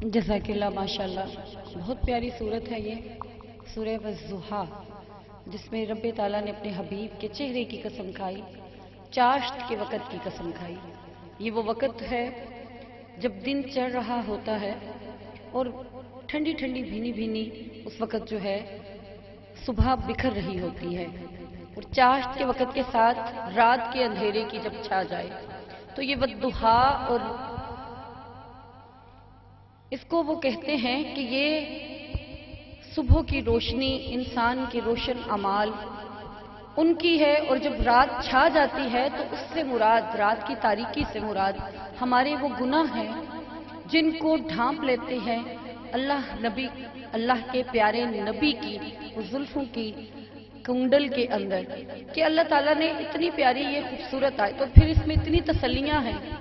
जज़ाकिल्लाह माशाल्लाह। बहुत प्यारी सूरत है ये सूरह वज़्ज़ुहा, जिसमें रब्बे ताला ने अपने हबीब के चेहरे की कसम खाई, चाश्त के वक़्त की कसम खाई। ये वो वक़्त है जब दिन चढ़ रहा होता है और ठंडी ठंडी भीनी भीनी उस वक़्त जो है सुबह बिखर रही होती है, और चाश्त के वक़्त के साथ रात के अंधेरे की जब छा जाए तो ये वद्दुहा, और इसको वो कहते हैं कि ये सुबह की रोशनी, इंसान के रोशन अमाल उनकी है, और जब रात छा जाती है तो उससे मुराद, रात की तारीकी से मुराद हमारे वो गुनाह हैं जिनको ढांप लेते हैं अल्लाह के प्यारे नबी की जुल्फों की कुंडल के अंदर, कि अल्लाह ताला ने इतनी प्यारी ये खूबसूरत आए, तो फिर इसमें इतनी तसल्लियां हैं।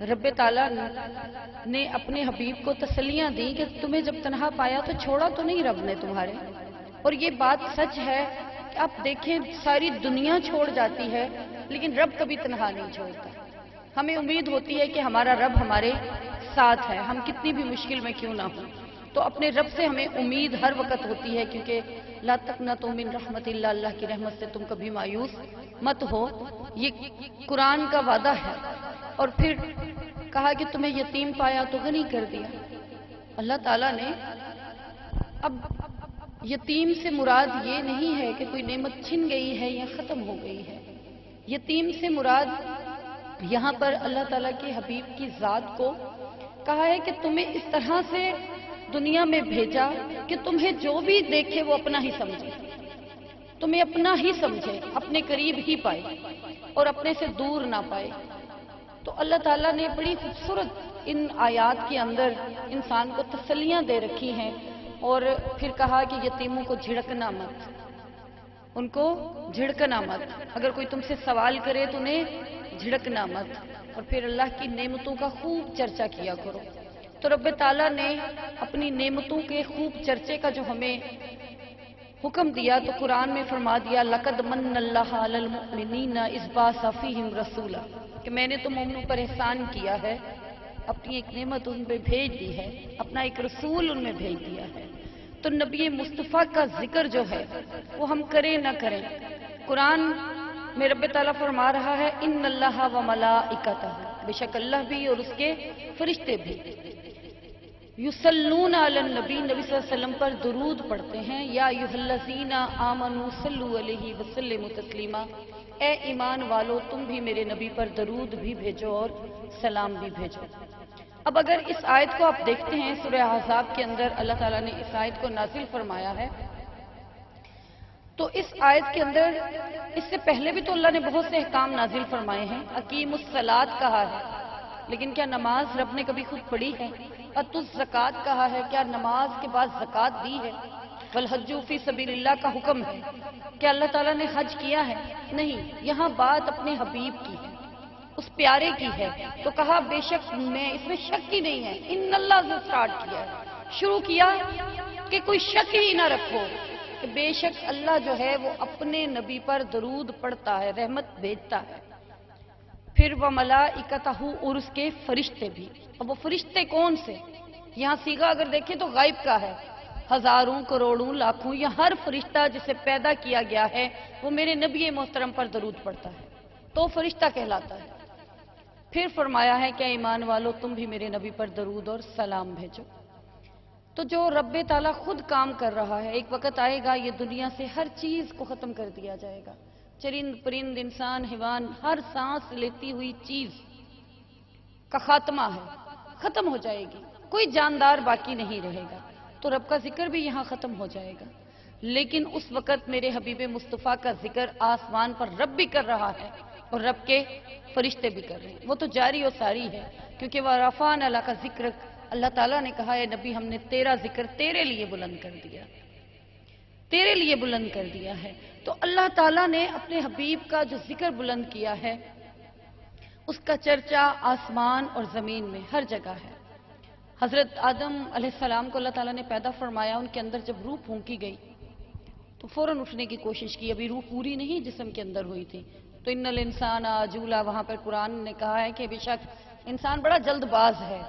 रब्बे ताला ने अपने हबीब को तसल्लियां दी कि तुम्हें जब तन्हा पाया तो छोड़ा तो नहीं रब ने तुम्हारे। और ये बात सच है कि आप देखें, सारी दुनिया छोड़ जाती है लेकिन रब कभी तन्हा नहीं छोड़ता। हमें उम्मीद होती है कि हमारा रब हमारे साथ है, हम कितनी भी मुश्किल में क्यों ना हो, तो अपने रब से हमें उम्मीद हर वक्त होती है, क्योंकि ला तक़नतू मिन रहमतिल्लाह, अल्लाह की रहमत से तुम कभी मायूस मत हो, ये कुरान का वादा है। और फिर कहा कि तुम्हें यतीम पाया तो गनी कर दिया। अल्लाह ताला ने, अब यतीम से मुराद ये नहीं है कि कोई नेमत छिन गई है या खत्म हो गई है। यतीम से मुराद यहाँ पर अल्लाह ताला के हबीब की जात को कहा है कि तुम्हें इस तरह से दुनिया में भेजा कि तुम्हें जो भी देखे वो अपना ही समझे, तुम्हें अपना ही समझे, अपने करीब ही पाए और अपने से दूर ना पाए। तो अल्लाह ताला ने बड़ी खूबसूरत इन आयात के अंदर इंसान को तसल्लियां दे रखी हैं, और फिर कहा कि यतीमों को झिड़कना मत, उनको झिड़कना मत, अगर कोई तुमसे सवाल करे तो उन्हें झिड़कना मत, और फिर अल्लाह की नेमतों का खूब चर्चा किया करो। तो रब्बे ताला ने अपनी नेमतों के खूब चर्चे का जो हमें हुक्म दिया, तो कुरान में फरमा दिया, लक़द मन्नल्लाहु अलल मुमिनीना इज़ बअसा फ़ीहिम रसूला, कि मैंने तो मोमिनों पर एहसान किया है, अपनी एक नेमत उन पे भेज दी है, अपना एक रसूल उनमें भेज दिया है। तो नबी मुस्तफ़ा का जिक्र जो है वो हम करें ना करें, कुरान में रब्बे ताला फरमा रहा है, इन्नल्लाहा व मलाइकतहु, बेशक अल्लाह भी और उसके फरिश्ते भी, युसल्लून अलन नबी, नबी सल्लल्लाहु अलैहि वसल्लम पर दुरूद पढ़ते हैं, या अय्युहल्लज़ीना आमनू सल्लु अलैहि वसल्लिमु तस्लीमा, ए ईमान वालो तुम भी मेरे नबी पर दरूद भी भेजो और सलाम भी भेजो। अब अगर इस आयत को आप देखते हैं, सूरह अहज़ाब के अंदर अल्लाह ताला ने इस आयत को नाजिल फरमाया है, तो इस आयत के अंदर इससे पहले भी तो अल्लाह ने बहुत से अहकाम नाजिल फरमाए हैं। अकीमुस सलात कहा है, लेकिन क्या नमाज रब ने कभी खुद पढ़ी है? अतुस ज़कात कहा है, क्या नमाज के बाद ज़कात दी है? वल हज्जु फी सबीलिल्लाह का हुक्म है, क्या अल्लाह ताला ने हज किया है? नहीं, यहाँ बात अपने हबीब की है, उस प्यारे की है। तो कहा बेशक मैं, इसमें शक ही नहीं है, इन्नल्लाह से स्टार्ट किया है, शुरू किया कि कोई शक ही ना रखो कि बेशक अल्लाह जो है वो अपने नबी पर दरूद पढ़ता है, रहमत भेजता है। फिर वह मलाइकतहु, और उसके फरिश्ते भी। अब वो फरिश्ते कौन से? यहाँ सीगा अगर देखें तो गायब का है, हजारों करोड़ों लाखों, या हर फरिश्ता जिसे पैदा किया गया है वो मेरे नबी मोहतरम पर दरूद पढ़ता है तो फरिश्ता कहलाता है। फिर फरमाया है कि ईमान वालों तुम भी मेरे नबी पर दरूद और सलाम भेजो। तो जो रब्बे ताला खुद काम कर रहा है, एक वक्त आएगा ये दुनिया से हर चीज को खत्म कर दिया जाएगा, चरिंद परिंद इंसान हैवान, हर सांस लेती हुई चीज का खात्मा है, खत्म हो जाएगी, कोई जानदार बाकी नहीं रहेगा। तो रब का जिक्र भी यहाँ खत्म हो जाएगा, लेकिन उस वक्त मेरे हबीब मुस्तफ़ा का जिक्र आसमान पर रब भी कर रहा है और रब के फरिश्ते भी कर रहे हैं, वो तो जारी और सारी है, क्योंकि वह रफ़ान अल्लाह का जिक्र, अल्लाह ताला ने कहा है नबी हमने तेरा जिक्र तेरे लिए बुलंद कर दिया, तेरे लिए बुलंद कर दिया है। तो अल्लाह ताला ने अपने हबीब का जो जिक्र बुलंद किया है उसका चर्चा आसमान और जमीन में हर जगह है। हजरत आदम अलैहिस्सलाम को अल्लाह ताला ने पैदा फरमाया, उनके अंदर जब रूह फूंकी गई तो फौरन उठने की कोशिश की, अभी रूह पूरी नहीं जिस्म के अंदर हुई थी। तो इन्नल इंसान आजूला, वहां पर कुरान ने कहा है कि बेशक इंसान बड़ा जल्दबाज है,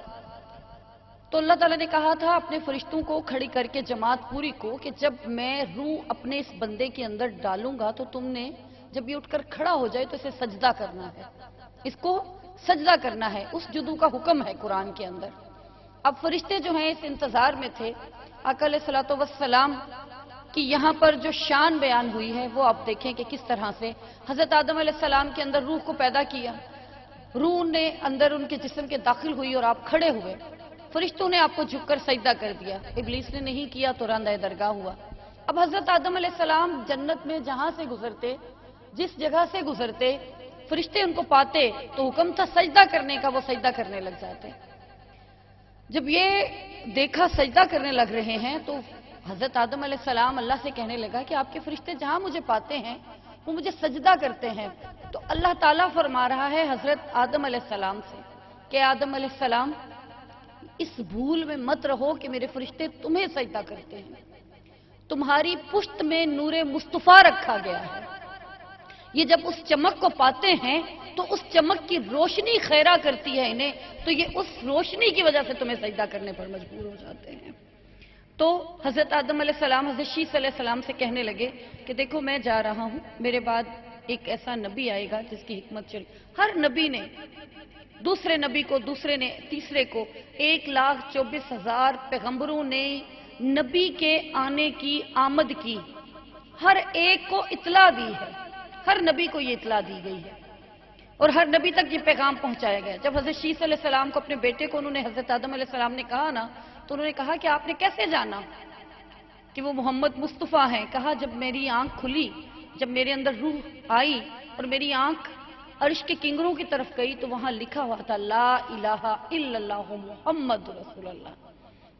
تو اللہ تعالیٰ نے کہا تھا اپنے فرشتوں کو کھڑی کر کے جماعت پوری کو کہ جب میں روح اپنے اس بندے کے اندر ڈالوں گا تو تم نے جب یہ اٹھ کر کھڑا ہو جائے تو اسے سجدہ کرنا ہے، اس کو سجدہ کرنا ہے، اس جدو کا حکم ہے قرآن کے اندر۔ اب فرشتے جو ہیں اس انتظار میں تھے آقا علیہ الصلوۃ والسلام کی یہاں پر جو شان بیان ہوئی ہے وہ آپ دیکھیں کہ کس طرح سے حضرت آدم علیہ السلام کے اندر روح کو پیدا کیا، روح نے اندر ان کے جسم کے داخل ہوئی اور آپ کھڑے ہوئے، فرشتوں نے آپ کو جھک کر سجدہ کر دیا، ابلیس نے نہیں کیا تو رندہ درگاہ ہوا۔ اب حضرت آدم علیہ السلام جنت میں جہاں سے گزرتے، جس جگہ سے گزرتے، فرشتے ان کو پاتے تو حکم تھا سجدہ کرنے کا، وہ سجدہ کرنے لگ جاتے۔ جب یہ دیکھا سجدہ کرنے لگ رہے ہیں تو حضرت آدم علیہ السلام اللہ سے کہنے لگا کہ آپ کے فرشتے جہاں مجھے پاتے ہیں وہ مجھے سجدہ کرتے ہیں۔ تو اللہ تعالیٰ فرما رہا ہے حضرت آدم علیہ السلام سے کہ آدم علیہ السلام اس بھول میں مت رہو کہ میرے فرشتے تمہیں سجدہ کرتے ہیں، تمہاری پشت میں نور مصطفیٰ رکھا گیا ہے، یہ جب اس چمک کو پاتے ہیں تو اس چمک کی روشنی خیرہ کرتی ہے انہیں، تو یہ اس روشنی کی وجہ سے تمہیں سجدہ کرنے پر مجبور ہو جاتے ہیں۔ تو حضرت آدم علیہ السلام حضرت شیث علیہ السلام سے کہنے لگے کہ دیکھو میں جا رہا ہوں، میرے بعد ایک ایسا نبی آئے گا جس کی حکمت چل، ہر نبی نے دوسرے نبی کو، دوسرے نے تیسرے کو، 1,24,000 پیغمبروں نے نبی کے آنے کی آمد کی، ہر ایک کو اطلاع دی ہے، ہر نبی کو یہ اطلاع دی گئی ہے اور ہر نبی تک یہ پیغام پہنچایا گیا۔ جب حضرت شیث علیہ السلام کو اپنے بیٹے کو انہوں نے حضرت آدم علیہ السلام نے کہا نا تو انہوں نے کہا کہ آپ نے کیسے جانا کہ وہ محمد مصطفیٰ ہیں؟ کہا جب میری آنکھ کھلی، جب میرے اندر روح آئی اور میری آنکھ عرش کے کنگروں کی طرف گئی تو وہاں لکھا ہوا تھا لا الہ الا اللہ محمد رسول اللہ،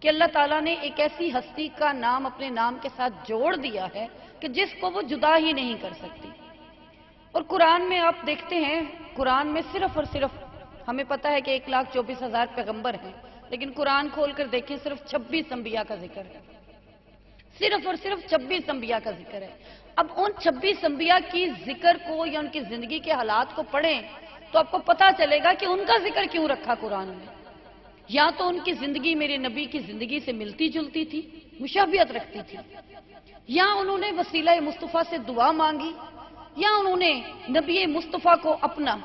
کہ اللہ تعالیٰ نے ایک ایسی ہستی کا نام اپنے نام کے ساتھ جوڑ دیا ہے کہ جس کو وہ جدا ہی نہیں کر سکتی۔ اور قرآن میں آپ دیکھتے ہیں، قرآن میں صرف اور صرف ہمیں پتا ہے کہ 1,24,000 پیغمبر ہیں، لیکن قرآن کھول کر دیکھیں صرف 26 انبیاء کا ذکر ہے، صرف اور صرف 26 انبیاء کا ذکر ہے۔ اب ان 26 انبیاء کی ذکر کو یا ان کی زندگی کے حالات کو پڑھیں تو آپ کو پتا چلے گا کہ ان کا ذکر کیوں رکھا قرآن میں۔ یا تو ان کی زندگی میرے نبی کی زندگی سے ملتی جلتی تھی، مشابہت رکھتی تھی، یا انہوں نے وسیلہ مصطفیٰ سے دعا مانگی، یا انہوں نے نبی مصطفیٰ کو اپنا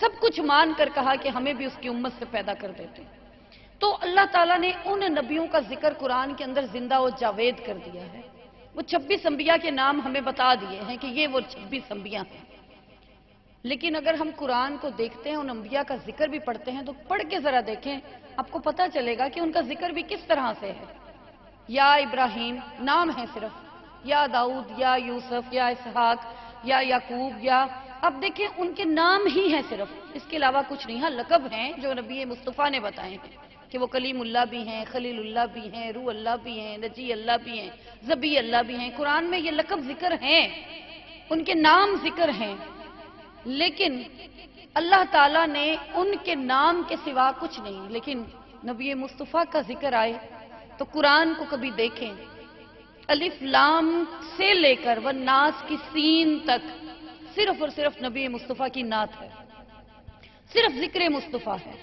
سب کچھ مان کر کہا کہ ہمیں بھی اس کی امت سے پیدا کر دیتے۔ تو اللہ تعالیٰ نے ان نبیوں کا ذکر قرآن کے اندر زندہ و جاوید کر دیا ہے۔ وہ 26 انبیاء کے نام ہمیں بتا دیے ہیں کہ یہ وہ 26 انبیاء ہیں، لیکن اگر ہم قرآن کو دیکھتے ہیں، ان انبیاء کا ذکر بھی پڑھتے ہیں تو پڑھ کے ذرا دیکھیں، آپ کو پتا چلے گا کہ ان کا ذکر بھی کس طرح سے ہے۔ یا ابراہیم نام ہے صرف، یا داؤد، یا یوسف، یا اسحاق، یا یعقوب، یا اب دیکھیں ان کے نام ہی ہیں صرف، اس کے علاوہ کچھ نہیں۔ ہاں لقب ہیں جو نبی مصطفیٰ نے بتائے ہیں کہ وہ کلیم اللہ بھی ہیں، خلیل اللہ بھی ہیں، روح اللہ بھی ہیں، نجی اللہ بھی ہیں، ذبی اللہ بھی ہیں۔ قرآن میں یہ لقب ذکر ہیں، ان کے نام ذکر ہیں، لیکن اللہ تعالیٰ نے ان کے نام کے سوا کچھ نہیں۔ لیکن نبی مصطفیٰ کا ذکر آئے تو قرآن کو کبھی دیکھیں، الف لام سے لے کر والناس کی سین تک صرف اور صرف نبی مصطفیٰ کی نعت ہے، صرف ذکر مصطفیٰ ہے۔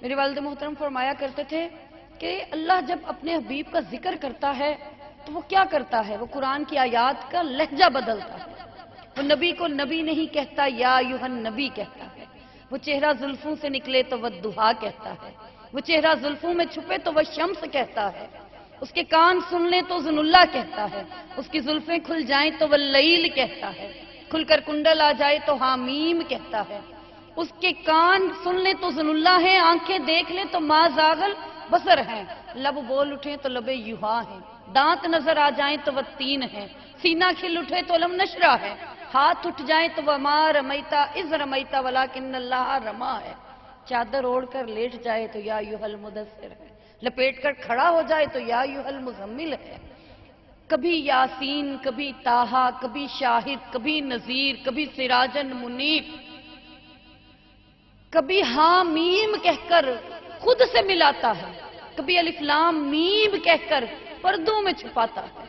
میرے والد محترم فرمایا کرتے تھے کہ اللہ جب اپنے حبیب کا ذکر کرتا ہے تو وہ کیا کرتا ہے؟ وہ قرآن کی آیات کا لہجہ بدلتا ہے۔ وہ نبی کو نبی نہیں کہتا، یا ایھا النبی کہتا ہے۔ وہ چہرہ زلفوں سے نکلے تو والضحیٰ کہتا ہے، وہ چہرہ زلفوں میں چھپے تو والشمس کہتا ہے، اس کے کان سن لیں تو ذن اللہ کہتا ہے، اس کی زلفیں کھل جائیں تو واللیل کہتا ہے، کھل کر کنڈل آ جائے تو حامیم کہتا ہے، اس کے کان سن لیں تو ذن اللہ ہے، آنکھیں دیکھ لیں تو ما زاغل بصر ہیں، لب بول اٹھیں تو لب یوحا ہیں، دانت نظر آ جائیں تو والتین ہے، سینہ کھل اٹھے تو علم نشرہ ہے، ہاتھ اٹھ جائیں تو وما رمیتا اذ رمیتا ولکن اللہ رما ہے، چادر اوڑھ کر لیٹ جائے تو یا ایھا المدثر ہے، لپیٹ کر کھڑا ہو جائے تو یا ایھا المزمل ہے۔ کبھی یاسین، کبھی طٰہٰ، کبھی شاہد، کبھی نذیر، کبھی سراجن منیر، کبھی حامیم کہہ کر خود سے ملاتا ہے، کبھی الف لام میم کہہ کر پردوں میں چھپاتا ہے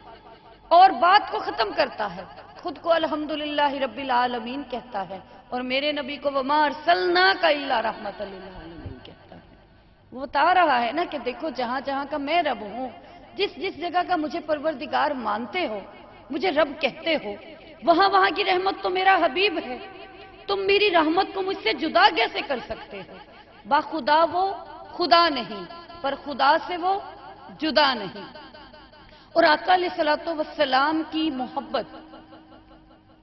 اور بات کو ختم کرتا ہے، خود کو الحمدللہ رب العالمین کہتا ہے اور میرے نبی کو وما ارسلناک الا رحمۃ للعالمین کہتا ہے۔ وہ بتا رہا ہے نا کہ دیکھو جہاں جہاں کا میں رب ہوں، جس جس جگہ کا مجھے پروردگار مانتے ہو، مجھے رب کہتے ہو، وہاں وہاں کی رحمت تو میرا حبیب ہے، تم میری رحمت کو مجھ سے جدا کیسے کر سکتے ہو؟ باخدا وہ خدا نہیں، پر خدا سے وہ جدا نہیں۔ اور آقا علیہ الصلوۃ والسلام کی محبت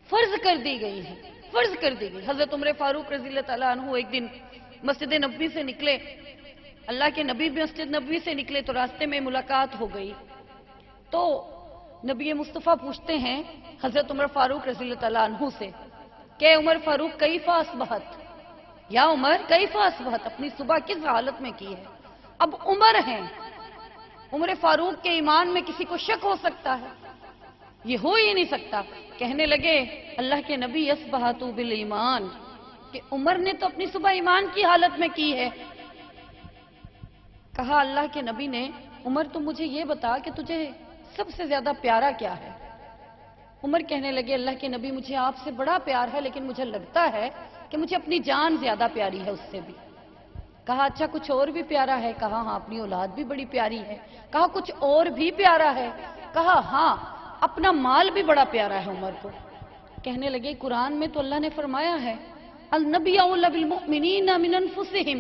فرض کر دی گئی ہے، فرض کر دی گئی۔ حضرت عمر فاروق رضی اللہ تعالیٰ عنہ ایک دن مسجد نبوی سے نکلے، اللہ کے نبی بھی مسجد نبوی سے نکلے تو راستے میں ملاقات ہو گئی، تو نبی مصطفیٰ پوچھتے ہیں حضرت عمر فاروق رضی اللہ تعالیٰ عنہ سے کہ عمر فاروق کیف اصبحت، یا عمر کیف اصبحت، اپنی صبح کس حالت میں کی ہے؟ اب عمر ہیں، عمر فاروق کے ایمان میں کسی کو شک ہو سکتا ہے؟ یہ ہو ہی نہیں سکتا۔ کہنے لگے اللہ کے نبی اصبحت بالایمان، کہ عمر نے تو اپنی صبح ایمان کی حالت میں کی ہے۔ کہا اللہ کے نبی نے عمر تم مجھے یہ بتا کہ تجھے سب سے زیادہ پیارا کیا ہے؟ عمر کہنے لگے اللہ کے نبی مجھے آپ سے بڑا پیار ہے، لیکن مجھے لگتا ہے کہ مجھے اپنی جان زیادہ پیاری ہے اس سے بھی۔ کہا اچھا کچھ اور بھی پیارا ہے؟ کہا ہاں اپنی اولاد بھی بڑی پیاری ہے۔ کہا کچھ اور بھی پیارا ہے؟ کہا ہاں اپنا مال بھی بڑا پیارا ہے عمر کو۔ کہنے لگے قرآن میں تو اللہ نے فرمایا ہے النبی اولی بالمؤمنین من انفسہم،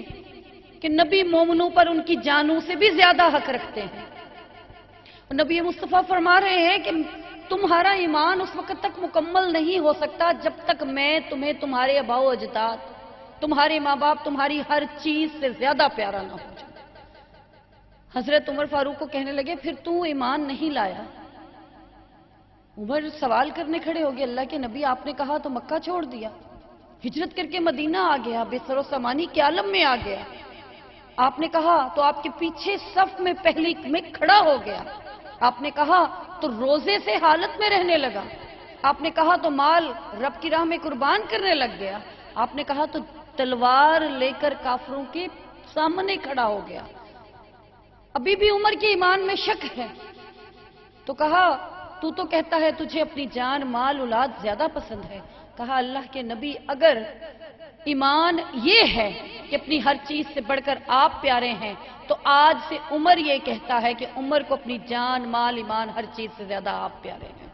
کہ نبی مومنوں پر ان کی جانوں سے بھی زیادہ حق رکھتے ہیں۔ اور نبی مصطفیٰ فرما رہے ہیں کہ تمہارا ایمان اس وقت تک مکمل نہیں ہو سکتا جب تک میں تمہیں تمہارے آباء و اجداد، تمہارے ماں باپ، تمہاری ہر چیز سے زیادہ پیارا نہ ہو جائے۔ حضرت عمر فاروق کو کہنے لگے پھر تو ایمان نہیں لایا؟ عمر سوال کرنے کھڑے ہو گئے اللہ کے نبی آپ نے کہا تو مکہ چھوڑ دیا، ہجرت کر کے مدینہ آ گیا، بے سر و سامانی کے عالم میں آ گیا۔ آپ نے کہا تو آپ کے پیچھے صف میں پہلی میں کھڑا ہو گیا۔ آپ نے کہا تو روزے سے حالت میں رہنے لگا۔ آپ نے کہا تو مال رب کی راہ میں قربان کرنے لگ گیا۔ آپ نے کہا تو تلوار لے کر کافروں کے سامنے کھڑا ہو گیا۔ ابھی بھی عمر کے ایمان میں شک ہے۔ تو کہا تو کہتا ہے تجھے اپنی جان مال اولاد زیادہ پسند ہے۔ کہا اللہ کے نبی اگر ایمان یہ ہے کہ اپنی ہر چیز سے بڑھ کر آپ پیارے ہیں تو آج سے عمر یہ کہتا ہے کہ عمر کو اپنی جان مال ایمان ہر چیز سے زیادہ آپ پیارے ہیں۔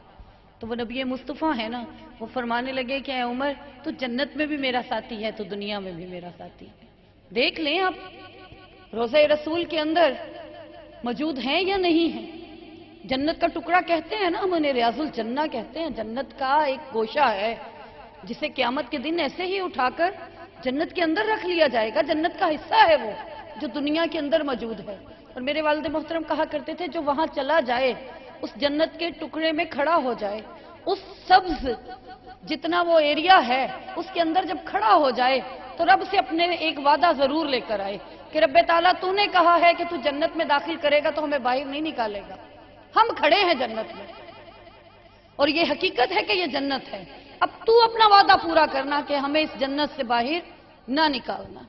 تو وہ نبی مصطفیٰ ہے نا، وہ فرمانے لگے کہ اے عمر تو جنت میں بھی میرا ساتھی ہے تو دنیا میں بھی میرا ساتھی ہے۔ دیکھ لیں آپ روضہ رسول کے اندر موجود ہیں یا نہیں ہیں؟ جنت کا ٹکڑا کہتے ہیں نا، ہم انہیں ریاض الجنہ کہتے ہیں، جنت کا ایک گوشہ ہے جسے قیامت کے دن ایسے ہی اٹھا کر جنت کے اندر رکھ لیا جائے گا۔ جنت کا حصہ ہے وہ جو دنیا کے اندر موجود ہے۔ اور میرے والد محترم کہا کرتے تھے جو وہاں چلا جائے، اس جنت کے ٹکڑے میں کھڑا ہو جائے، اس سبز جتنا وہ ایریا ہے اس کے اندر جب کھڑا ہو جائے تو رب سے اپنے ایک وعدہ ضرور لے کر آئے کہ رب تعالیٰ تو نے کہا ہے کہ تو جنت میں داخل کرے گا تو ہمیں باہر نہیں نکالے گا، ہم کھڑے ہیں جنت میں، اور یہ حقیقت ہے کہ یہ جنت ہے۔ اب تو اپنا وعدہ پورا کرنا کہ ہمیں اس جنت سے باہر نہ نکالنا۔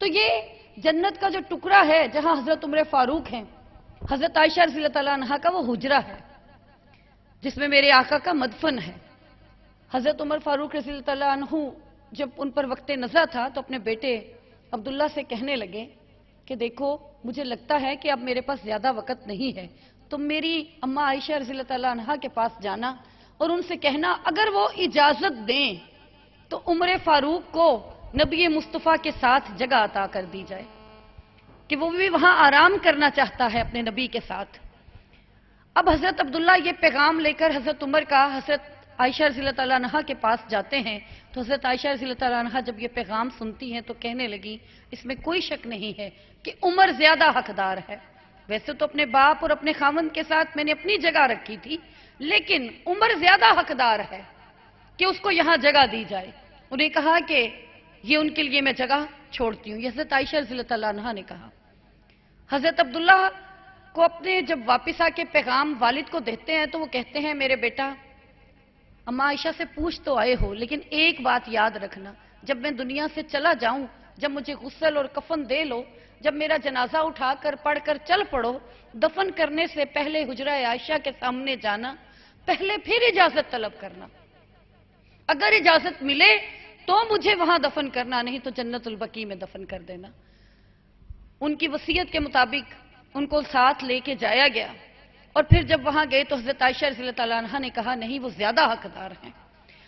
تو یہ جنت کا جو ٹکڑا ہے جہاں حضرت عمر فاروق ہیں، حضرت عائشہ رضی اللہ تعالیٰ عنہا کا وہ حجرہ ہے جس میں میرے آقا کا مدفن ہے۔ حضرت عمر فاروق رضی اللہ تعالیٰ عنہ جب ان پر وقت نزا تھا تو اپنے بیٹے عبداللہ سے کہنے لگے کہ دیکھو مجھے لگتا ہے کہ اب میرے پاس زیادہ وقت نہیں ہے، تم میری اماں عائشہ رضی اللہ تعالیٰ عنہا کے پاس جانا اور ان سے کہنا اگر وہ اجازت دیں تو عمر فاروق کو نبی مصطفیٰ کے ساتھ جگہ عطا کر دی جائے، کہ وہ بھی وہاں آرام کرنا چاہتا ہے اپنے نبی کے ساتھ۔ اب حضرت عبداللہ یہ پیغام لے کر حضرت عمر کا حضرت عائشہ رضی اللہ تعالیٰ عنہا کے پاس جاتے ہیں تو حضرت عائشہ رضی اللہ تعالیٰ عنہا جب یہ پیغام سنتی ہیں تو کہنے لگی اس میں کوئی شک نہیں ہے کہ عمر زیادہ حقدار ہے۔ ویسے تو اپنے باپ اور اپنے خاوند کے ساتھ میں نے اپنی جگہ رکھی تھی، لیکن عمر زیادہ حقدار ہے کہ اس کو یہاں جگہ دی جائے۔ انہیں کہا کہ یہ ان کے لیے میں جگہ چھوڑتی ہوں، یہ حضرت عائشہ رضی اللہ تعالیٰ عنہا نے کہا۔ حضرت عبداللہ کو اپنے جب واپس آ کے پیغام والد کو دیتے ہیں تو وہ کہتے ہیں میرے بیٹا اماں عائشہ سے پوچھ تو آئے ہو، لیکن ایک بات یاد رکھنا، جب میں دنیا سے چلا جاؤں، جب مجھے غسل اور کفن دے لو، جب میرا جنازہ اٹھا کر پڑھ کر چل پڑو، دفن کرنے سے پہلے حجرہ عائشہ کے سامنے جانا، پہلے پھر اجازت طلب کرنا، اگر اجازت ملے تو مجھے وہاں دفن کرنا، نہیں تو جنت البقیع میں دفن کر دینا۔ उनकी वसीयत के मुताबिक उनको साथ लेके जाया गया। और फिर जब वहां गए तो हजरत आयशा रज़ी अल्लाह तआला अन्हा ने कहा नहीं, वो ज्यादा हकदार हैं।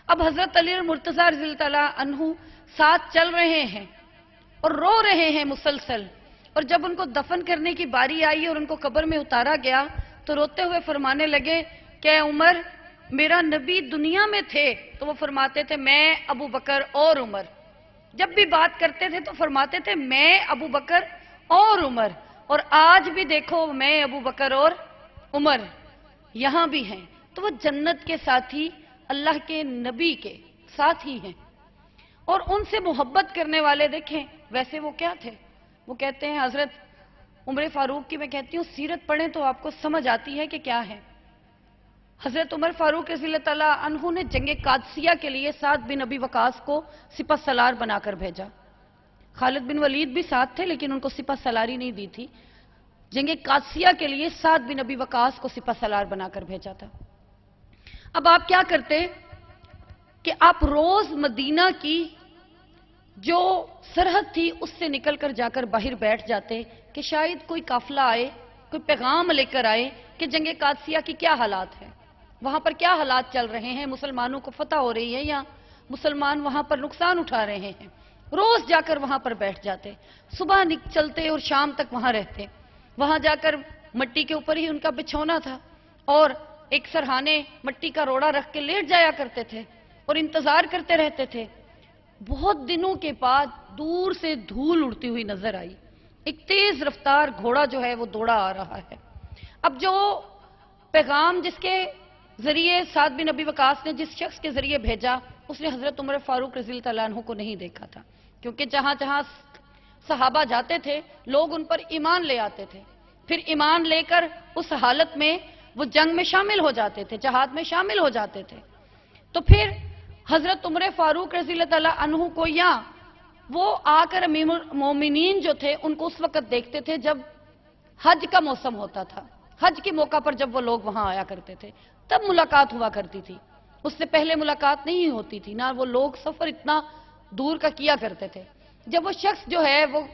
अब हजरत अली मुर्तजा रज़ी अल्लाह तआला अन्हु साथ चल रहे हैं और रो रहे हैं मुसलसल। और जब उनको दफन करने की बारी आई और उनको कब्र में उतारा गया तो रोते हुए फरमाने लगे कि उमर, मेरा नबी दुनिया में थे तो वो फरमाते थे मैं, अबू बकर और उमर। जब भी बात करते थे तो फरमाते थे मैं, अबू बकर और उमर। और आज भी देखो मैं, अबू बकर और उमर यहां भी हैं। तो वो जन्नत के साथी अल्लाह के नबी के साथ ही हैं। और उनसे मोहब्बत करने वाले देखें वैसे वो क्या थे। वो कहते हैं, हजरत उमर फारूक की मैं कहती हूँ सीरत पढ़ें तो आपको समझ आती है कि क्या है। हजरत उमर फारूक रज़ी अल्लाह तआला अन्हु ने जंगे कादसिया के लिए साद बिन अबी वकास को सिपह सलार बनाकर भेजा। खालिद बिन वलीद भी साथ थे लेकिन उनको सिपह सलारी नहीं दी थी। जंगे कादसिया के लिए साद बिन अबी वकास को सिपह सलार बनाकर भेजा था। अब आप क्या करते कि आप रोज मदीना की जो सरहद थी उससे निकलकर जाकर बाहर बैठ जाते कि शायद कोई काफिला आए, कोई पैगाम लेकर आए कि जंगे कादसिया की क्या हालात है, वहां पर क्या हालात चल रहे हैं, मुसलमानों को फतह हो रही है या मुसलमान वहां पर नुकसान उठा रहे हैं। रोज जाकर वहां पर बैठ जाते, सुबह चलते और शाम तक वहां रहते। वहां जाकर मट्टी के ऊपर ही उनका बिछौना था और एक सरहाने मट्टी का रोड़ा रख के लेट जाया करते थे और इंतजार करते रहते थे। बहुत दिनों के बाद दूर से धूल उड़ती हुई नजर आई। एक तेज रफ्तार घोड़ा जो है वो दौड़ा आ रहा है। अब जो पैगाम जिसके जरिए साद बिन अबी वकास ने जिस शख्स के जरिए भेजा उसने हजरत उमर फारूक रज़ी अल्लाह तआला अन्हु को नहीं देखा था, क्योंकि जहां जहां सहाबा जाते थे लोग उन पर ईमान ले आते थे। फिर ईमान लेकर उस हालत में वो जंग में शामिल हो जाते थे, जहाद में शामिल हो जाते थे। तो फिर हजरत उमर फारूक रज़ी अल्लाह तआला अन्हु को या वो आकर अमीरुल मोमिनीन जो थे उनको उस वक्त देखते थे जब हज का मौसम होता था। हज के मौका पर जब वो लोग वहां आया करते थे तब मुलाकात हुआ करती थी, उससे पहले मुलाकात नहीं होती थी ना। वो लोग सफर इतना दूर का किया करते थे। जब वो शख्स जो है वो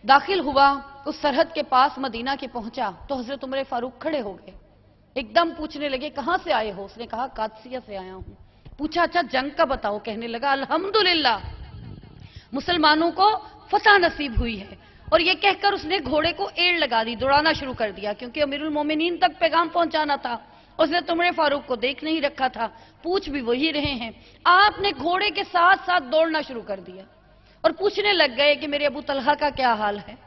दाखिल हुआ उस सरहद के पास मदीना के पहुंचा तो हजरत उमर फारूक खड़े हो गए, एकदम पूछने लगे कहां से आए हो। उसने कहा कादसिया से आया हूं। पूछा अच्छा जंग का बताओ। कहने लगा अल्हम्दुलिल्लाह मुसलमानों को फतह नसीब हुई है। और यह कहकर उसने घोड़े को एड़ लगा दी, दौड़ाना शुरू कर दिया, क्योंकि अमीरुल मोमिनीन तक पैगाम पहुंचाना था। उसने उमर फारूक को देख नहीं रखा था, पूछ भी वही रहे हैं। आपने घोड़े के साथ साथ दौड़ना शुरू कर दिया और पूछने लग गए कि मेरे अबू तलहा का क्या हाल है,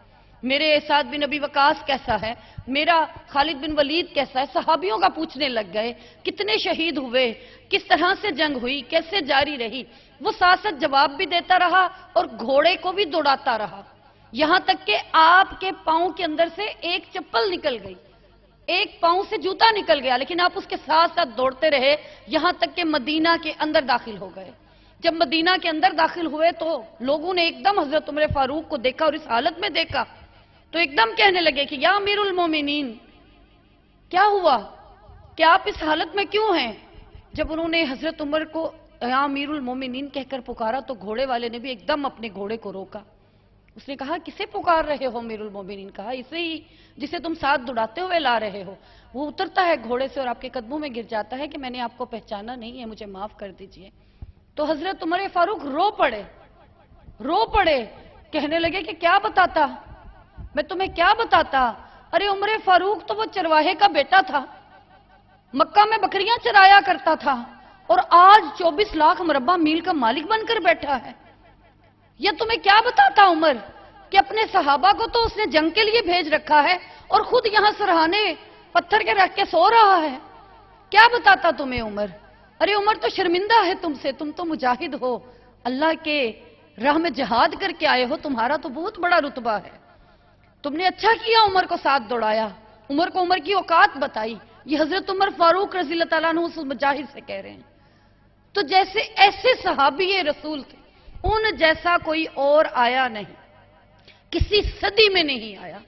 मेरे साद बिन अबी वकास कैसा है, मेरा खालिद बिन वलीद कैसा है। सहाबियों का पूछने लग गए, कितने शहीद हुए, किस तरह से जंग हुई, कैसे जारी रही। वो साथ साथ जवाब भी देता रहा और घोड़े को भी दौड़ाता रहा, यहां तक कि आपके पांव के अंदर से एक चप्पल निकल गई, एक पांव से जूता निकल गया, लेकिन आप उसके साथ साथ दौड़ते रहे यहां तक कि मदीना के अंदर दाखिल हो गए। जब मदीना के अंदर दाखिल हुए तो लोगों ने एकदम हजरत उमर फारूक को देखा और इस हालत में देखा तो एकदम कहने लगे कि या अमीरुल मोमिनीन क्या हुआ कि आप इस हालत में क्यों हैं। जब उन्होंने हजरत उमर को या अमीरुल मोमिनीन कहकर पुकारा तो घोड़े वाले ने भी एकदम अपने घोड़े को रोका। उसने कहा किसे पुकार रहे हो अमीरुल मोमिनीन। कहा इसे ही जिसे तुम साथ दौड़ाते हुए ला रहे हो। वो उतरता है घोड़े से और आपके कदमों में गिर जाता है कि मैंने आपको पहचाना नहीं है, मुझे माफ कर दीजिए। तो हजरत उमर फारूक रो पड़े, कहने लगे कि क्या बताता, मैं तुम्हें क्या बताता। अरे उमर फारूक तो वो चरवाहे का बेटा था, मक्का में बकरियां चराया करता था और आज 24 लाख मुरब्बा मील का मालिक बनकर बैठा है। यह तुम्हें क्या बताता उमर कि अपने सहाबा को तो उसने जंग के लिए भेज रखा है और खुद यहां सरहाने पत्थर के रख के सो रहा है। क्या बताता तुम्हें उमर। अरे उमर तो शर्मिंदा है तुमसे, तुम तो मुजाहिद हो, अल्लाह के राह में जहाद करके आए हो, तुम्हारा तो बहुत बड़ा रुतबा है। तुमने अच्छा किया उमर को साथ दौड़ाया, उमर को उमर की औकात बताई। ये हजरत उमर फारूक रज़ी अल्लाह तआला अन्हु उस मुजाहिद से कह रहे हैं। तो जैसे ऐसे सहाबी रसूल थे उन जैसा कोई और आया नहीं, किसी सदी में नहीं आया।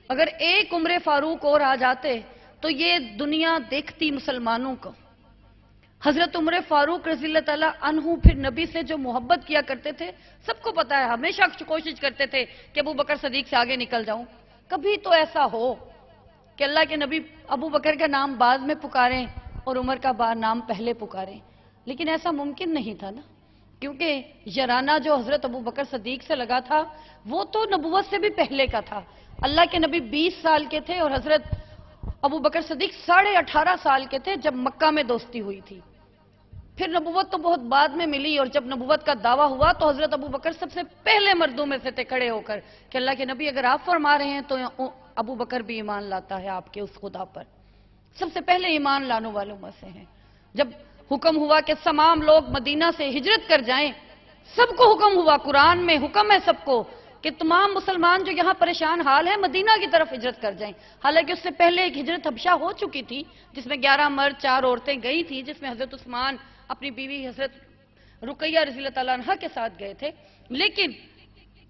अगर एक उमर फारूक और आ जाते तो ये दुनिया देखती मुसलमानों को हजरत उमर फारूक रज़ियल्लाहु ताला अन्हु फिर नबी से जो मोहब्बत किया करते थे, सबको पता है, हमेशा कोशिश करते थे कि अबू बकर सदीक से आगे निकल जाऊं। कभी तो ऐसा हो कि अल्लाह के नबी अबू बकर का नाम बाद में पुकारें और उमर का नाम पहले पुकारें, लेकिन ऐसा मुमकिन नहीं था ना, क्योंकि यराना जो हजरत अबू बकर सदीक से लगा था वो तो नबुवत से भी पहले का था। अल्लाह के नबी 20 साल के थे और हजरत अबू बकर सदीक 18.5 साल के थे जब मक्का में दोस्ती हुई थी। फिर नबुवत तो बहुत बाद में मिली, और जब नबुवत का दावा हुआ तो हजरत अबू बकर सबसे पहले मर्दों में से थे खड़े होकर कि अल्लाह के नबी अगर आप फरमा रहे हैं तो अबू बकर भी ईमान लाता है आपके उस खुदा पर, सबसे पहले ईमान लाने वालों में से हैं। जब हुक्म हुआ कि तमाम लोग मदीना से हिजरत कर जाएं, सबको हुक्म हुआ, कुरान में हुक्म है सबको कि तमाम मुसलमान जो यहां परेशान हाल है मदीना की तरफ हिजरत कर जाएं। हालांकि उससे पहले एक हिजरत हबशा हो चुकी थी जिसमें 11 मर्द 4 औरतें गई थी, जिसमें हजरत उस्मान अपनी बीवी हजरत रुकैया रज़ियल्लाहु ताला अन्हा के साथ गए थे। लेकिन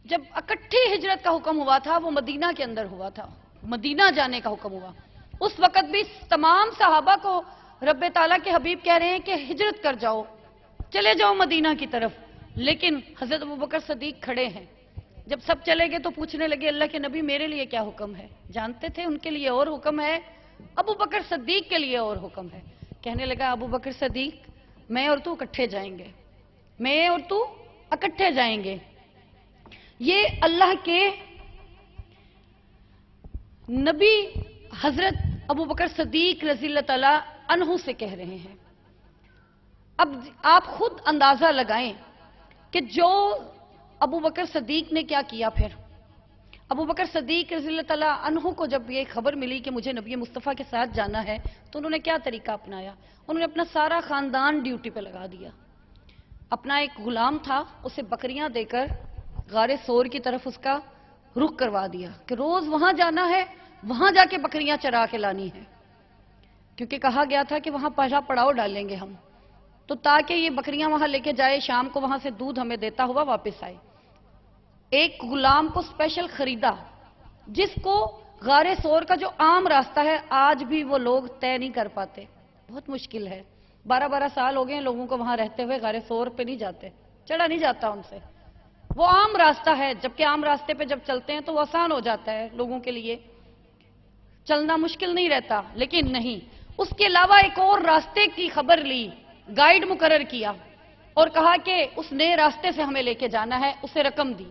जब इकट्ठी हिजरत का हुक्म हुआ था वो मदीना के अंदर हुआ था, मदीना जाने का हुक्म हुआ। उस वक्त भी तमाम सहाबा को रब्बे ताला के हबीब कह रहे हैं कि हिजरत कर जाओ, चले जाओ मदीना की तरफ, लेकिन हजरत अबू बकर सदीक खड़े हैं। जब सब चले गए तो पूछने लगे अल्लाह के नबी मेरे लिए क्या हुक्म है? जानते थे उनके लिए और हुक्म है, अबू बकर सदीक के लिए और हुक्म है। कहने लगा अबू बकर सदीक मैं और तू इकट्ठे जाएंगे, मैं और तू इकट्ठे जाएंगे। ये अल्लाह के नबी हजरत अबू बकर सदीक रज़ियल्लाहु ताला अन्हु से कह रहे हैं। अब आप खुद अंदाजा लगाएं कि जो अबू बकर सदीक ने क्या किया। फिर अबू बकर सदीक रज़ियल्लाहु ताला अन्हु को जब ये खबर मिली कि मुझे नबी मुस्तफ़ा के साथ जाना है तो उन्होंने क्या तरीका अपनाया? उन्होंने अपना सारा खानदान ड्यूटी पे लगा दिया। अपना एक गुलाम था उसे बकरियां देकर गारे सोर की तरफ उसका रुख करवा दिया कि रोज वहां जाना है, वहां जाके बकरियां चरा के लानी है, क्योंकि कहा गया था कि वहां पहला पड़ाव डालेंगे हम, तो ताकि ये बकरियां वहां लेके जाए, शाम को वहां से दूध हमें देता हुआ वापस आए। एक गुलाम को स्पेशल खरीदा जिसको गारे सोर का जो आम रास्ता है आज भी वो लोग तय नहीं कर पाते, बहुत मुश्किल है। 12-12 साल हो गए लोगों को वहां रहते हुए, गारे सोर पे नहीं जाते, चढ़ा नहीं जाता उनसे। वो आम रास्ता है, जबकि आम रास्ते पे जब चलते हैं तो वो आसान हो जाता है, लोगों के लिए चलना मुश्किल नहीं रहता। लेकिन नहीं, उसके अलावा एक और रास्ते की खबर ली, गाइड मुकर्रर किया और कहा कि उस नए रास्ते से हमें लेके जाना है, उसे रकम दी।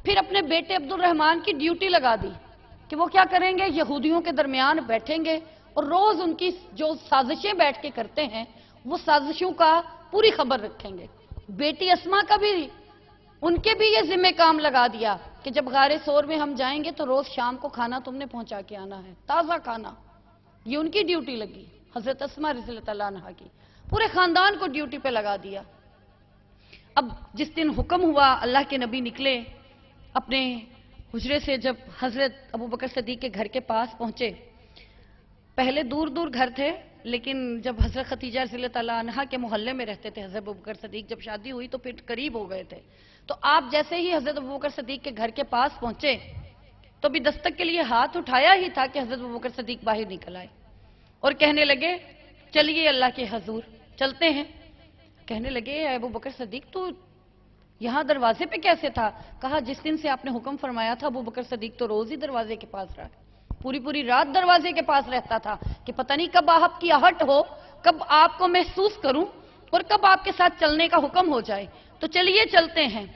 फिर अपने बेटे अब्दुल रहमान की ड्यूटी लगा दी कि वो क्या करेंगे, यहूदियों के दरमियान बैठेंगे और रोज उनकी जो साजिशें बैठ के करते हैं वो साजिशों का पूरी खबर रखेंगे। बेटी अस्मा का भी उनके भी ये जिम्मे काम लगा दिया कि जब गारे सोर में हम जाएंगे तो रोज शाम को खाना तुमने पहुंचा के आना है, ताजा खाना। ये उनकी ड्यूटी लगी, हजरत अस्मा रज़ियल्लाहु ताला अन्हा की। पूरे खानदान को ड्यूटी पे लगा दिया। अब जिस दिन हुक्म हुआ, अल्लाह के नबी निकले अपने हुजरे से, जब हजरत अबू बकर सदीक के घर के पास पहुंचे, पहले दूर दूर घर थे, लेकिन जब हजरत खतीजा रज़ियल्लाहु ताला अन्हा के मोहल्ले में रहते थे हजरत अबू बकर सदीक, जब शादी हुई तो फिर करीब हो गए थे। तो आप जैसे ही हजरत अबू बकर सदीक के घर के पास पहुंचे तो भी दस्तक के लिए हाथ उठाया ही था कि हजरत अबू बकर सदीक बाहर निकल आए और कहने लगे चलिए अल्लाह के हजूर चलते हैं। कहने लगे अबू बकर सदीक तू यहां दरवाजे पे कैसे था? कहा जिस दिन से आपने हुक्म फरमाया था अबू बकर सदीक तो रोज ही दरवाजे के पास रहा, पूरी पूरी रात दरवाजे के पास रहता था कि पता नहीं कब आपकी आहट हो, कब आपको महसूस करूं और कब आपके साथ चलने का हुक्म हो जाए। तो चलिए चलते हैं।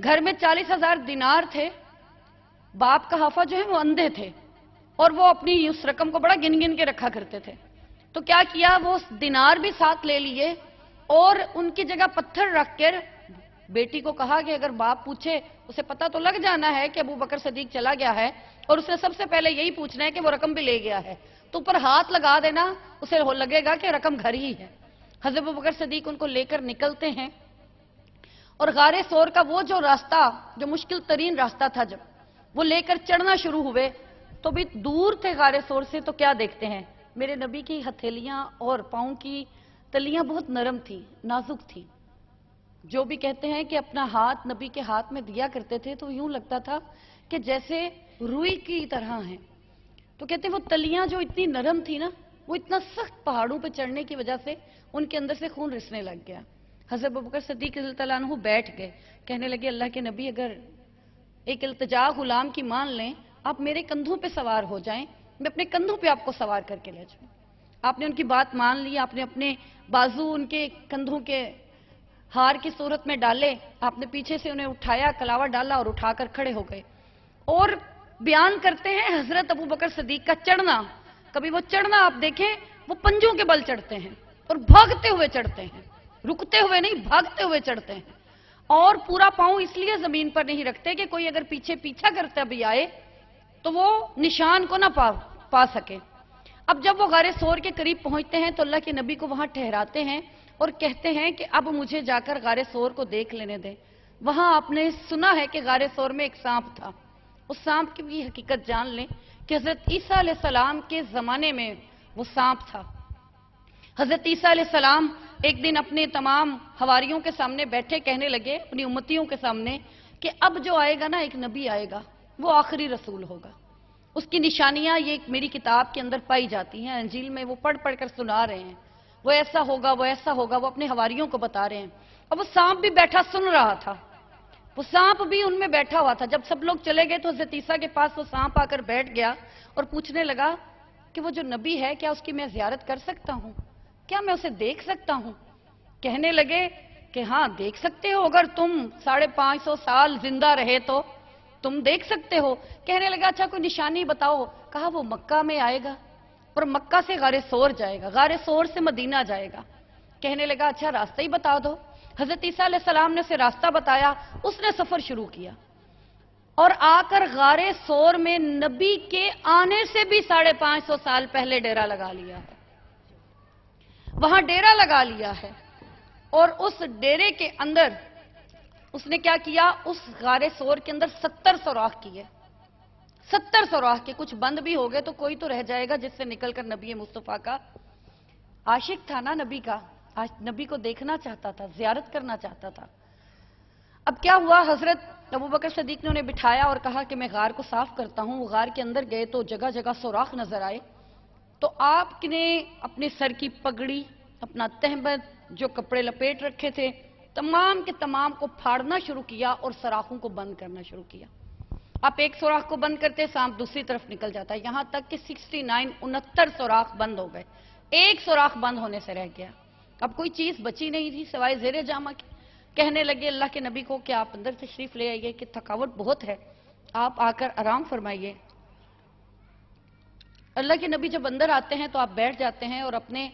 घर में 40,000 दिनार थे, बाप का हाफा जो है वो अंधे थे और वो अपनी उस रकम को बड़ा गिन गिन के रखा करते थे। तो क्या किया, वो दिनार भी साथ ले लिए और उनकी जगह पत्थर रख कर बेटी को कहा कि अगर बाप पूछे उसे पता तो लग जाना है कि अबू बकर सदीक चला गया है और उसने सबसे पहले यही पूछना है कि वो रकम भी ले गया है, तो ऊपर हाथ लगा देना, उसे लगेगा कि रकम घर ही है। हजरत अबू बकर सदीक उनको लेकर निकलते हैं और गारे सोर का वो जो रास्ता, जो मुश्किल तरीन रास्ता था, जब वो लेकर चढ़ना शुरू हुए तो भी दूर थे गारे सोर से, तो क्या देखते हैं, मेरे नबी की हथेलियां और पांव की तलियां बहुत नरम थी, नाजुक थी। जो भी कहते हैं कि अपना हाथ नबी के हाथ में दिया करते थे तो यूं लगता था कि जैसे रुई की तरह हैं। तो कहते वो तलियां जो इतनी नरम थी ना, वो इतना सख्त पहाड़ों पर चढ़ने की वजह से उनके अंदर से खून रिसने लग गया। हज़रत अबू बकर सिद्दीक़ रज़ियल्लाहु तआला अन्हु बैठ गए, कहने लगे अल्लाह के नबी अगर एक इल्तिजा गुलाम की मान लें, आप मेरे कंधों पे सवार हो जाएं, मैं अपने कंधों पे आपको सवार करके ले जाऊं। आपने उनकी बात मान ली, आपने अपने बाजू उनके कंधों के हार की सूरत में डाले, आपने पीछे से उन्हें उठाया, कलावा डाला और उठाकर खड़े हो गए। और बयान करते हैं हजरत अबू बकर सिद्दीक का चढ़ना, कभी वो चढ़ना आप देखें, वो पंजों के बल चढ़ते हैं और भागते हुए चढ़ते हैं, रुकते हुए नहीं, भागते हुए चढ़ते हैं। और पूरा पांव इसलिए जमीन पर नहीं रखते कि कोई अगर पीछे पीछा करता भी आए तो वो निशान को ना पा सके। अब जब वो गारे सोर के करीब पहुंचते हैं तो अल्लाह के नबी को वहां ठहराते हैं और कहते हैं कि अब मुझे जाकर गारे सोर को देख लेने दें। वहां आपने सुना है कि गारे सोर में एक सांप था, उस सांप की भी हकीकत जान लें कि हजरत ईसा अलैहिस्सलाम के जमाने में वो सांप था। हजरत ईसा अलैहिस्सलाम एक दिन अपने तमाम हवारियों के सामने बैठे, कहने लगे अपनी उम्मतियों के सामने कि अब जो आएगा ना, एक नबी आएगा, वो आखिरी रसूल होगा। उसकी निशानियां ये मेरी किताब के अंदर पाई जाती हैं, अंजील में वो पढ़ पढ़ कर सुना रहे हैं, वो ऐसा होगा, वो ऐसा होगा, वो अपने हवारियों को बता रहे हैं। और वो सांप भी बैठा सुन रहा था, वो सांप भी उनमें बैठा हुआ था। जब सब लोग चले गए तो हजरत ईसा के पास वो सांप आकर बैठ गया और पूछने लगा कि वो जो नबी है, क्या उसकी मैं जियारत कर सकता हूं, क्या मैं उसे देख सकता हूं? कहने लगे कि हाँ देख सकते हो, अगर तुम 550 साल जिंदा रहे तो तुम देख सकते हो। कहने लगा अच्छा कोई निशानी बताओ। कहा वो मक्का में आएगा और मक्का से गारे सोर जाएगा, गारे सोर से मदीना जाएगा। कहने लगा अच्छा रास्ता ही बता दो। हजरत ईसा अलैहिस्सलाम ने उसे रास्ता बताया, उसने सफर शुरू किया और आकर गारे सोर में नबी के आने से भी 550 साल पहले डेरा लगा लिया है, वहां डेरा लगा लिया है। और उस डेरे के अंदर उसने क्या किया, उस गारे सोर के अंदर 70 सुराख किए, 70 सुराख के, कुछ बंद भी हो गए तो कोई तो रह जाएगा जिससे निकलकर नबी मुस्तफा का आशिक था ना, नबी का नबी को देखना चाहता था, जियारत करना चाहता था। अब क्या हुआ, हजरत अबू बकर सिद्दीक ने उन्हें बिठाया और कहा कि मैं गार को साफ करता हूं। वो गार के अंदर गए तो जगह जगह सुराख नजर आए। तो आपने अपने सर की पगड़ी, अपना तहमद, जो कपड़े लपेट रखे थे, तमाम के तमाम को फाड़ना शुरू किया और सुराखों को बंद करना शुरू किया। आप एक सुराख को बंद करते, सांप दूसरी तरफ निकल जाता है, यहां तक कि 69 सुराख बंद हो गए, एक सुराख बंद होने से रह गया। अब कोई चीज बची नहीं थी सिवाय ज़ेरे जामा के। कहने लगे अल्लाह के नबी को कि आप अंदर तशरीफ ले आइए कि थकावट बहुत है, आप आकर आराम फरमाइए। अल्लाह के नबी जब अंदर आते हैं तो आप बैठ जाते हैं और अपने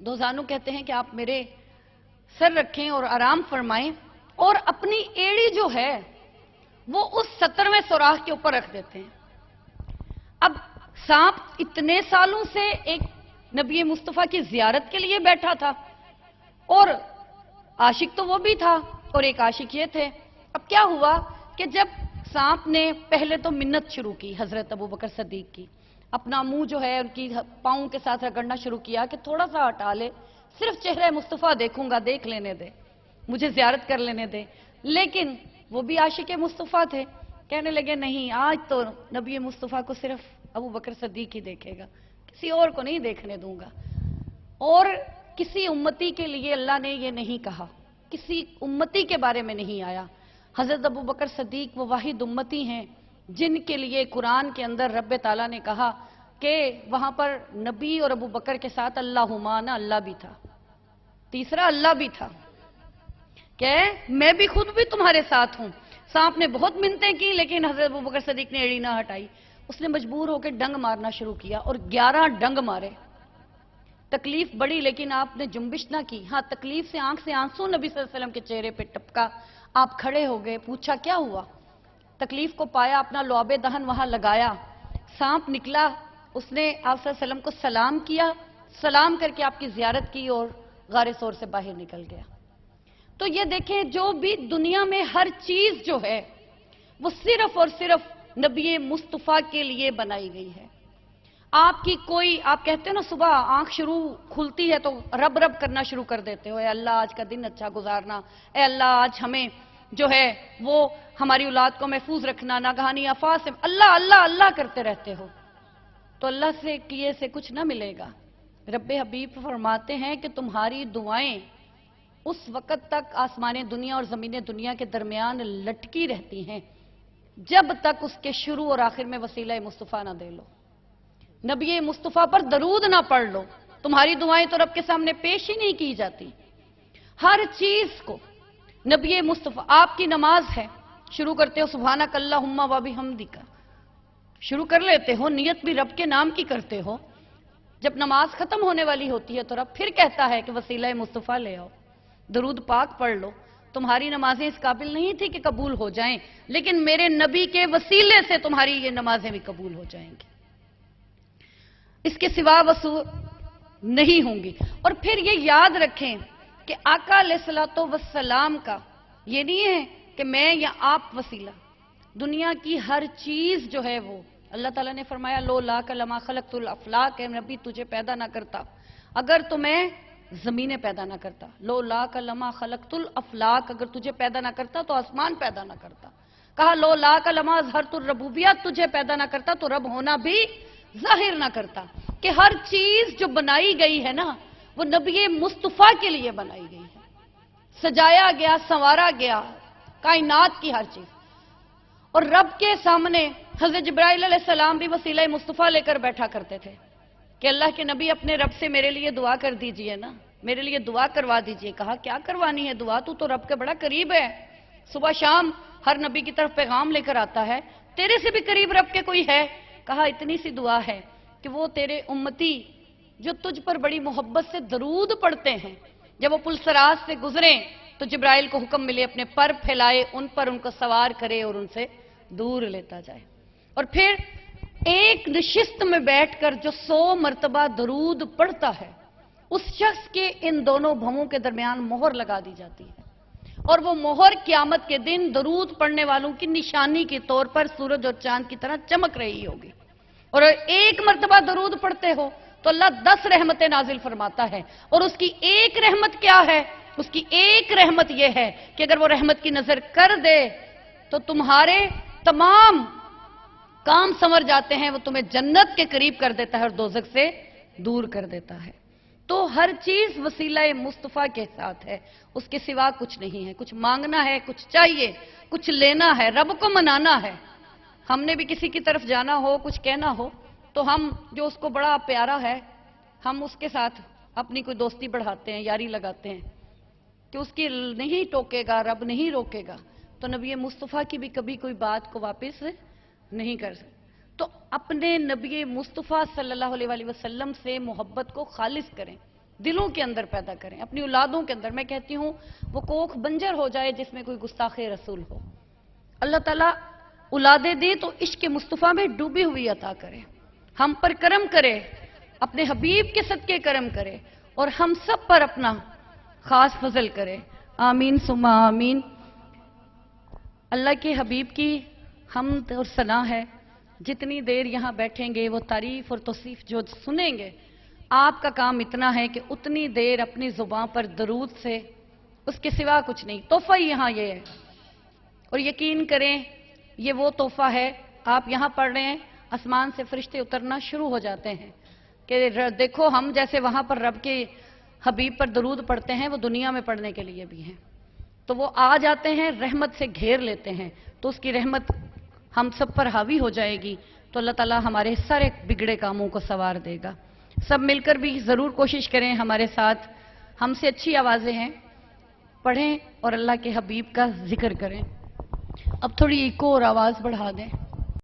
दोजानू कहते हैं कि आप मेरे सर रखें और आराम फरमाएं, और अपनी एड़ी जो है वो उस 70वें सुराख के ऊपर रख देते हैं। अब सांप इतने सालों से एक नबी मुस्तफा की जियारत के लिए बैठा था और आशिक तो वो भी था और एक आशिक ये थे। अब क्या हुआ कि जब सांप ने पहले तो मिन्नत शुरू की हजरत अबू बकर सिद्दीक की, अपना मुंह जो है उनकी पांव के साथ रगड़ना शुरू किया कि थोड़ा सा हटा ले, सिर्फ चेहरा मुस्तफा देखूंगा, देख लेने दे, मुझे जियारत कर लेने दे। लेकिन वो भी आशिक मुस्तफा थे, कहने लगे नहीं, आज तो नबी मुस्तफा को सिर्फ अबू बकर सिद्दीक ही देखेगा, किसी और को नहीं देखने दूंगा। और किसी उम्मती के लिए अल्लाह ने ये नहीं कहा, किसी उम्मती के बारे में नहीं आया। हजरत अबू बकर सिद्दीक वो वाहिद उम्मती हैं जिनके लिए कुरान के अंदर रब्बे ताला ने कहा कि वहां पर नबी और अबू बकर के साथ अल्लाहुमा ना, अल्लाह भी था, तीसरा अल्लाह भी था, क्या मैं भी खुद भी तुम्हारे साथ हूं। सांप ने बहुत मिन्नतें की लेकिन हजरत अबू बकर सिद्दीक ने एड़ी ना हटाई। उसने मजबूर होकर डंग मारना शुरू किया और 11 डंग मारे। तकलीफ बढ़ी लेकिन आपने जुम्बिश ना की। हाँ, तकलीफ से आंख से आंसू नबी सल्लल्लाहु अलैहि वसल्लम के चेहरे पे टपका। आप खड़े हो गए, पूछा क्या हुआ, तकलीफ को पाया, अपना लुआबे दहन वहां लगाया, सांप निकला, उसने आप सल्लल्लाहु अलैहि वसल्लम को सलाम किया, सलाम करके आपकी जियारत की और गारे सोर से बाहर निकल गया। तो ये देखें, जो भी दुनिया में हर चीज जो है वो सिर्फ और सिर्फ नबी मुस्तफा के लिए बनाई गई है। आपकी कोई, आप कहते हो ना सुबह आंख शुरू खुलती है तो रब रब करना शुरू कर देते हो, ए अल्लाह आज का दिन अच्छा गुजारना, ए अल्लाह आज हमें जो है वो हमारी औलाद को महफूज रखना, नागहानी आफात से अल्लाह अल्लाह अल्लाह करते रहते हो। तो अल्लाह से किए से कुछ ना मिलेगा। रब्बे हबीब फरमाते हैं कि तुम्हारी दुआएं उस वक़्त तक आसमान दुनिया और ज़मीन दुनिया के दरमियान लटकी रहती हैं जब तक उसके शुरू और आखिर में वसीला मुस्तफ़ा ना दे लो, नबी मुस्तफ़ा पर दरूद ना पढ़ लो, तुम्हारी दुआएं तो रब के सामने पेश ही नहीं की जाती। हर चीज को नबी मुस्तफ़ा, आपकी नमाज है, शुरू करते हो सुभानक अल्लाहुम्मा व बिहम्दिका, शुरू कर लेते हो, नियत भी रब के नाम की करते हो। जब नमाज खत्म होने वाली होती है तो रब फिर कहता है कि वसीला मुस्तफ़ा ले आओ, दरूद पाक पढ़ लो। तुम्हारी नमाजें इस काबिल नहीं थी कि कबूल हो जाएं, लेकिन मेरे नबी के वसीले से तुम्हारी ये नमाजें भी कबूल हो जाएंगी, इसके सिवा वसूल नहीं होंगी। और फिर ये याद रखें कि आका अलैहिस्सलातो वस्सलाम का ये नहीं है कि मैं या आप वसीला, दुनिया की हर चीज जो है वो अल्लाह ताला ने फरमाया लो ला कलमा खलकतुल अफलाक, नबी तुझे पैदा ना करता अगर तुम्हें जमीनें पैदा ना करता, लो ला कलमा खलकतुल अफलाक, अगर तुझे पैदा ना करता तो आसमान पैदा ना करता। कहा लो ला कलमा अज़हरतुर रबूबियत, तुझे पैदा ना करता तो रब होना भी जाहिर ना करता। कि हर चीज जो बनाई गई है ना वो नबी मुस्तफ़ा के लिए बनाई गई है, सजाया गया, संवारा गया कायनात की हर चीज। और रब के सामने हज़रत जिब्राइल अलैहिस्सलाम भी वसीला मुस्तफ़ा लेकर बैठा करते थे कि अल्लाह के नबी अपने रब से मेरे लिए दुआ कर दीजिए ना, मेरे लिए दुआ करवा दीजिए। कहा क्या करवानी है दुआ, तू तो रब के बड़ा करीब है, सुबह शाम हर नबी की तरफ पैगाम लेकर आता है, तेरे से भी करीब रब के कोई है? कहा इतनी सी दुआ है कि वो तेरे उम्मती जो तुझ पर बड़ी मोहब्बत से दरूद पढ़ते हैं, जब वो पुलसराज से गुजरे तो जिब्राइल को हुक्म मिले अपने पर फैलाए उन पर उनको सवार करे और उनसे दूर लेता जाए। और फिर एक नशिस्त में बैठकर जो 100 मरतबा दरूद पढ़ता है उस शख्स के इन दोनों भवों के दरमियान मोहर लगा दी जाती है, और वो मोहर क़यामत के दिन दरूद पढ़ने वालों की निशानी के तौर पर सूरज और चांद की तरह चमक रही होगी। और एक मरतबा दरूद पढ़ते हो तो अल्लाह 10 रहमतें नाजिल फरमाता है, और उसकी एक रहमत क्या है? उसकी एक रहमत यह है कि अगर वो रहमत की नजर कर दे तो तुम्हारे तमाम काम संवर जाते हैं, वो तुम्हें जन्नत के करीब कर देता है और दोजख से दूर कर देता है। तो हर चीज वसीला मुस्तफ़ा के साथ है, उसके सिवा कुछ नहीं है। कुछ मांगना है, कुछ चाहिए, कुछ लेना है, रब को मनाना है। हमने भी किसी की तरफ जाना हो, कुछ कहना हो, तो हम जो उसको बड़ा प्यारा है हम उसके साथ अपनी कोई दोस्ती बढ़ाते हैं, यारी लगाते हैं कि उसकी नहीं टोकेगा, रब नहीं रोकेगा। तो नबी मुस्तफ़ा की भी कभी कोई बात को वापस नहीं कर सकते। तो अपने नबी मुस्तफ़ा सल्लल्लाहु अलैहि वसल्लम से मोहब्बत को खालिस करें, दिलों के अंदर पैदा करें, अपनी औलादों के अंदर। मैं कहती हूं वो कोख बंजर हो जाए जिसमें कोई गुस्ताखे रसूल हो, अल्लाह ताला औलादे दे तो इश्क मुस्तफ़ा में डूबी हुई अता करे, हम पर करम करे, अपने हबीब के सदके करम करे और हम सब पर अपना खास फजल करे। आमीन सुम्मा आमीन। अल्लाह के हबीब की हम्द और सना है। जितनी देर यहां बैठेंगे वो तारीफ और तौसीफ जो सुनेंगे, आपका काम इतना है कि उतनी देर अपनी जुबान पर दरूद से, उसके सिवा कुछ नहीं। तोहफा ही यहां ये है, और यकीन करें ये वो तोहफा है। आप यहां पढ़ रहे हैं, आसमान से फरिश्ते उतरना शुरू हो जाते हैं कि देखो हम जैसे वहां पर रब के हबीब पर दरूद पढ़ते हैं, वो दुनिया में पढ़ने के लिए भी हैं। तो वो आ जाते हैं, रहमत से घेर लेते हैं, तो उसकी रहमत हम सब पर हावी हो जाएगी। तो अल्लाह ताला हमारे सारे बिगड़े कामों को संवार देगा। सब मिलकर भी जरूर कोशिश करें, हमारे साथ हमसे अच्छी आवाजें हैं, पढ़ें और अल्लाह के हबीब का जिक्र करें। अब थोड़ी इको और आवाज बढ़ा दें।